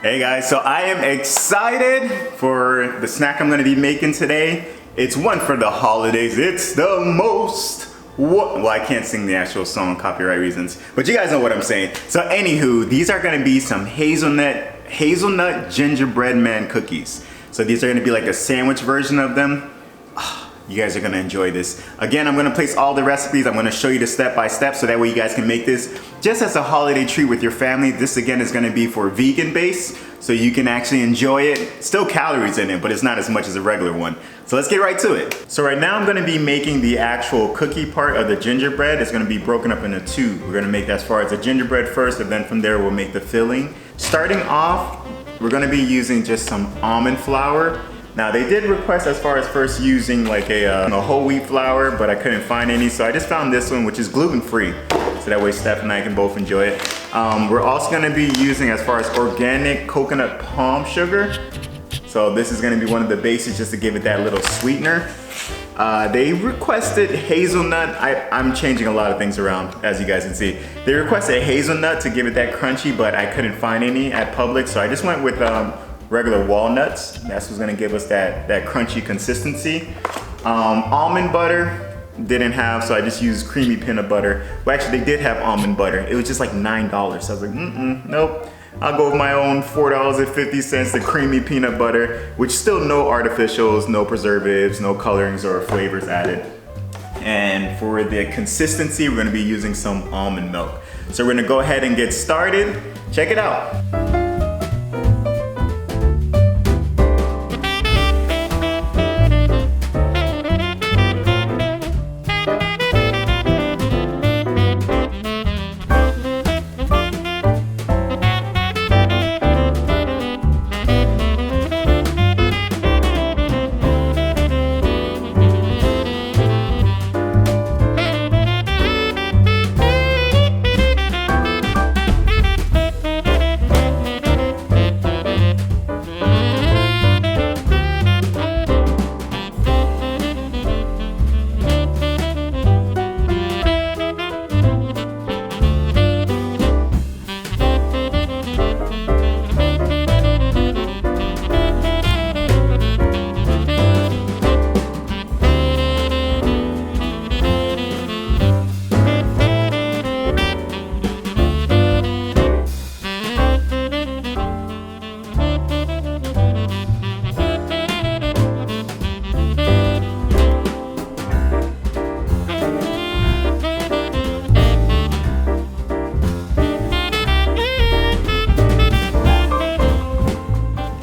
Hey guys, so I am excited for the snack I'm gonna be making today. It's one for the holidays. It's the most, well, I can't sing the actual song, copyright reasons, but you guys know what I'm saying. So anywho, these are gonna be some hazelnut gingerbread man cookies. So these are gonna be like a sandwich version of them. You guys are gonna enjoy this. Again, I'm gonna place all the recipes. I'm gonna show you the step by step so that way you guys can make this just as a holiday treat with your family. This again is gonna be for vegan base, so you can actually enjoy it. Still calories in it, but it's not as much as a regular one. So let's get right to it. So right now I'm gonna be making the actual cookie part of the gingerbread. It's gonna be broken up into two. We're gonna make that as far as the gingerbread first, and then from there we'll make the filling. Starting off, we're gonna be using just some almond flour. Now they did request as far as first using like a whole wheat flour, but I couldn't find any, so I just found this one, which is gluten-free. So that way Steph and I can both enjoy it. We're also gonna be using as far as organic coconut palm sugar. So this is gonna be one of the bases just to give it that little sweetener. They requested hazelnut. I'm changing a lot of things around, as you guys can see. They requested hazelnut to give it that crunchy, but I couldn't find any at Publix, so I just went with regular walnuts. That's what's gonna give us that crunchy consistency. Almond butter, didn't have, so I just used creamy peanut butter. Well, actually they did have almond butter. It was just like $9. So I was like, nope. I'll go with my own $4.50, the creamy peanut butter, which still no artificials, no preservatives, no colorings or flavors added. And for the consistency, we're gonna be using some almond milk. So we're gonna go ahead and get started. Check it out.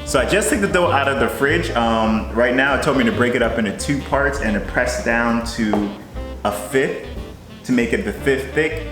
So I just took the dough out of the fridge. Right now it told me to break it up into two parts and to press down to a fifth to make it the fifth thick.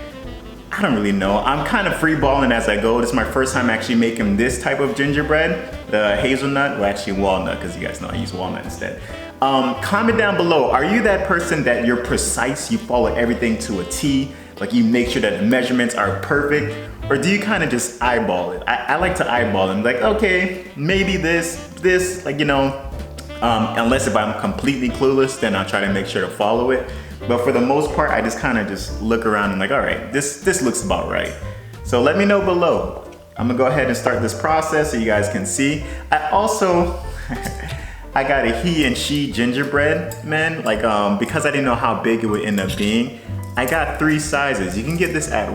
I don't really know. I'm kind of free balling as I go. This is my first time actually making this type of gingerbread. The hazelnut, well actually walnut, because you guys know I use walnut instead. Comment down below, are you that person that you're precise, you follow everything to a T, like you make sure that the measurements are perfect? Or do you kind of just eyeball it? I like to eyeball them, like, okay, maybe this, like, you know, unless if I'm completely clueless, then I'll try to make sure to follow it. But for the most part, I just kind of just look around and like, all right, this looks about right. So let me know below. I'm gonna go ahead and start this process so you guys can see. I also, I got a he and she gingerbread man, like, because I didn't know how big it would end up being. I got 3 sizes. You can get this at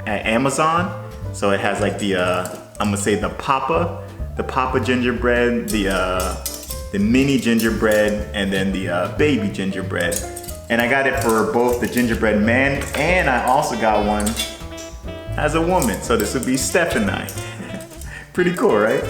Amazon. So it has like the, I'm gonna say the Papa gingerbread, the mini gingerbread, and then the baby gingerbread. And I got it for both the gingerbread man, and I also got one as a woman. So this would be Steph and I. Pretty cool, right?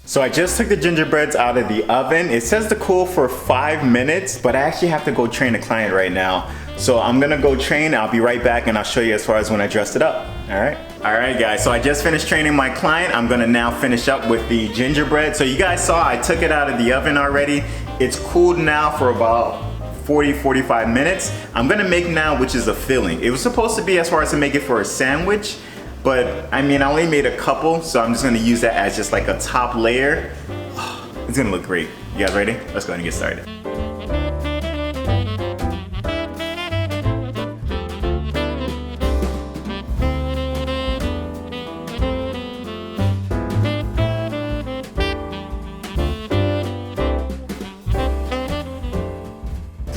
So I just took the gingerbreads out of the oven. It says to cool for 5 minutes, but I actually have to go train a client right now. So I'm gonna go train, I'll be right back and I'll show you as far as when I dressed it up, all right? All right guys, so I just finished training my client. I'm gonna now finish up with the gingerbread. So you guys saw I took it out of the oven already. It's cooled now for about 40-45 minutes. I'm gonna make now, which is a filling. It was supposed to be as far as to make it for a sandwich, but I mean, I only made a couple, so I'm just gonna use that as just like a top layer. It's gonna look great. You guys ready? Let's go ahead and get started.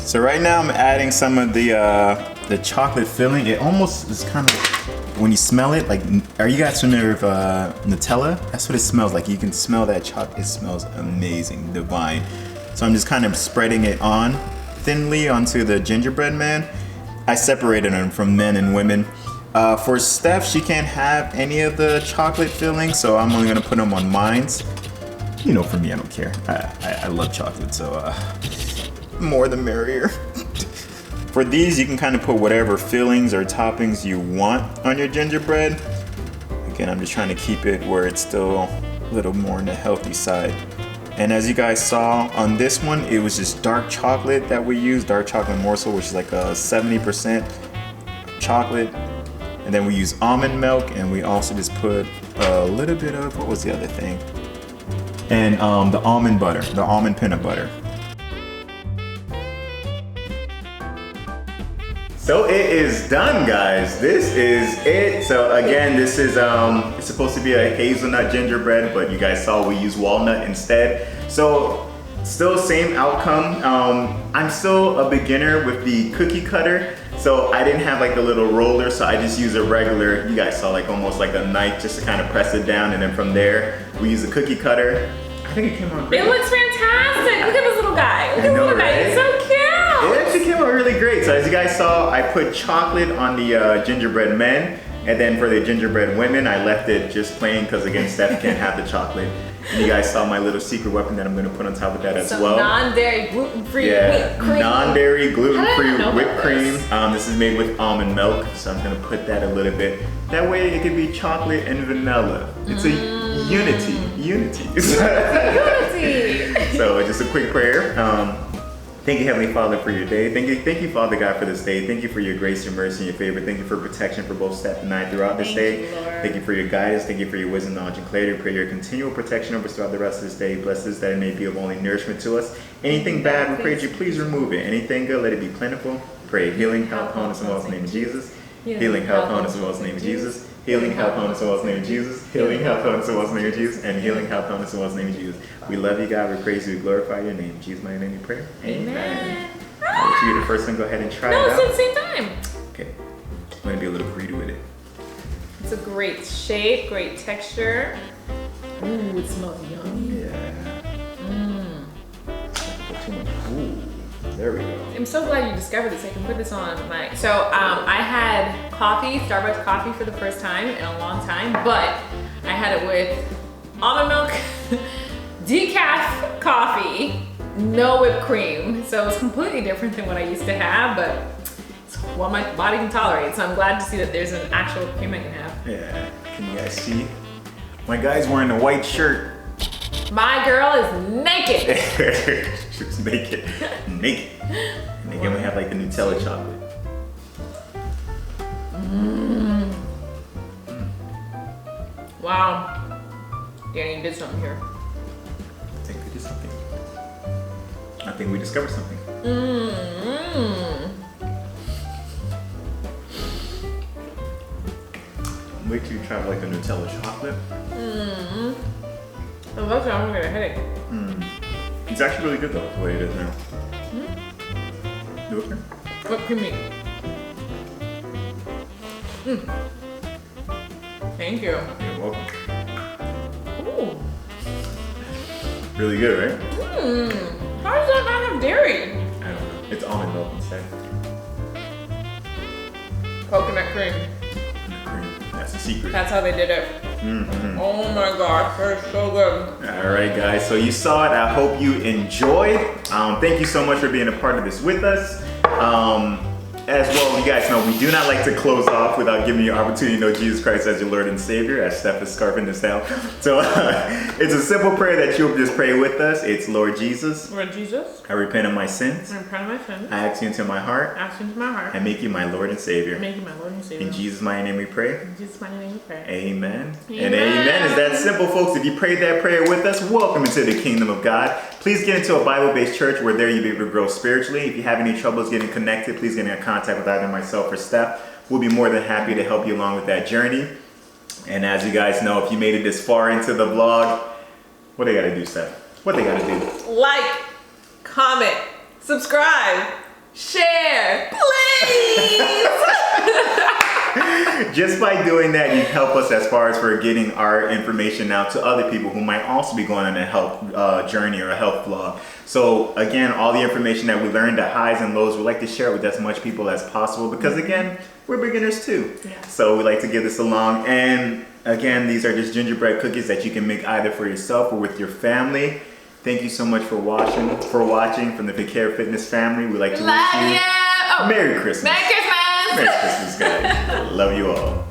So right now I'm adding some of the chocolate filling. It almost is kind of, when you smell it, like, are you guys familiar with Nutella? That's what it smells like. You can smell that chocolate. It smells amazing, divine. So I'm just kind of spreading it on thinly onto the gingerbread man. I separated them from men and women. For Steph, she can't have any of the chocolate filling, so I'm only gonna put them on mine's. You know, for me, I don't care. I love chocolate, so more the merrier. For these, you can kind of put whatever fillings or toppings you want on your gingerbread. Again, I'm just trying to keep it where it's still a little more on the healthy side. And as you guys saw on this one, it was just dark chocolate that we used, dark chocolate morsel, which is like a 70% chocolate. And then we use almond milk, and we also just put a little bit of, what was the other thing? And the almond butter, the almond peanut butter. So it is done, guys. This is it. So again, this is it's supposed to be a hazelnut gingerbread, but you guys saw we use walnut instead. So still same outcome. I'm still a beginner with the cookie cutter, so I didn't have like the little roller, so I just use a regular, you guys saw, like almost like a knife just to kind of press it down, and then from there we use a cookie cutter. I think it came out great. It looks fantastic. Look at this little guy. Look at this little guy. It's so cute. It actually came out really great. So as you guys saw, I put chocolate on the gingerbread men, and then for the gingerbread women, I left it just plain because again, Steph can't have the chocolate. And you guys saw my little secret weapon that I'm gonna put on top of that as well. Non-dairy, gluten-free whipped cream. Non-dairy, gluten-free whipped cream. This is made with almond milk, so I'm gonna put that a little bit. That way it could be chocolate and vanilla. It's a unity. Unity. So just a quick prayer. Thank you, Heavenly Father, for your day. Thank you, Father God, for this day. Thank you for your grace, your mercy, and your favor. Thank you for protection for both Steph and I throughout this day. Thank you for your guidance. Thank you for your wisdom, knowledge, and clarity. Pray your continual protection over us throughout the rest of this day. Bless us that it may be of only nourishment to us. Anything bad, we pray that you please remove it. Anything good, let it be plentiful. Pray healing, health, wholeness, and wellness in the name of Jesus. Healing, health, wholeness, and wellness in the name of Jesus. Healing, health, wholeness, and wellness in the name of Jesus. Healing, health, wholeness, and wellness in the name of Jesus. And healing, health, wholeness, and wellness in the name of Jesus. We love you, God. We praise you. We glorify your name. In Jesus' mighty name we pray. Amen. I'll let you be the first one. Go ahead and try it out. No, it's at the same time. Okay. I'm going to be a little greedy with it. It's a great shape, great texture. Ooh, it smells yummy. Yeah. Put too much. Ooh. There we go. I'm so glad you discovered this. I can put this on my... So I had coffee, Starbucks coffee for the first time in a long time, but I had it with almond milk, decaf coffee, no whipped cream. So it's completely different than what I used to have, but it's what my body can tolerate. So I'm glad to see that there's an actual cream I can have. Yeah, can you guys see? My guy's wearing a white shirt. My girl is naked. She's naked. Naked. And again, we have like the Nutella chocolate. Wow. Danny, you did something here. I think we did something. I think we discovered something. Wait till you try like the Nutella chocolate. I'm gonna get a headache. It's actually really good though, the way it is now. You okay? What creamy? Thank you. You're welcome. Ooh. Really good, right? How does that not have dairy? I don't know. It's almond milk instead. Coconut cream. And the cream. That's the secret. That's how they did it. Oh my gosh, they're so good. All right, guys. So you saw it. I hope you enjoyed. Thank you so much for being a part of this with us. As well, you guys know we do not like to close off without giving you an opportunity to know Jesus Christ as your Lord and Savior, as Steph is scarfing this down. So it's a simple prayer that you'll just pray with us. It's Lord Jesus. Lord Jesus. I repent of my sins. I repent of my sins. I ask you into my heart. I ask you into my heart. And make you my Lord and Savior. Make you my Lord and Savior. In Jesus' mighty name we pray. In Jesus' mighty name we pray. Amen. Amen. And amen. It's that simple, folks. If you prayed that prayer with us, welcome into the kingdom of God. Please get into a Bible-based church where there you'll be able to grow spiritually. If you have any troubles getting connected, please get in contact with either myself or Steph. We'll be more than happy to help you along with that journey. And as you guys know, if you made it this far into the vlog, what they gotta do, Steph? What they gotta do? Like, comment, subscribe, share, please! Just by doing that, you help us as far as for getting our information out to other people who might also be going on a health journey or a health vlog. So again, all the information that we learned, the highs and lows, we like to share it with as much people as possible because again, we're beginners too. Yeah. So we like to give this along. And again, these are just gingerbread cookies that you can make either for yourself or with your family. Thank you so much for watching from the Fequiere Fitness family. We like to wish you Merry Christmas. Merry Christmas. Merry Christmas, guys. Love you all.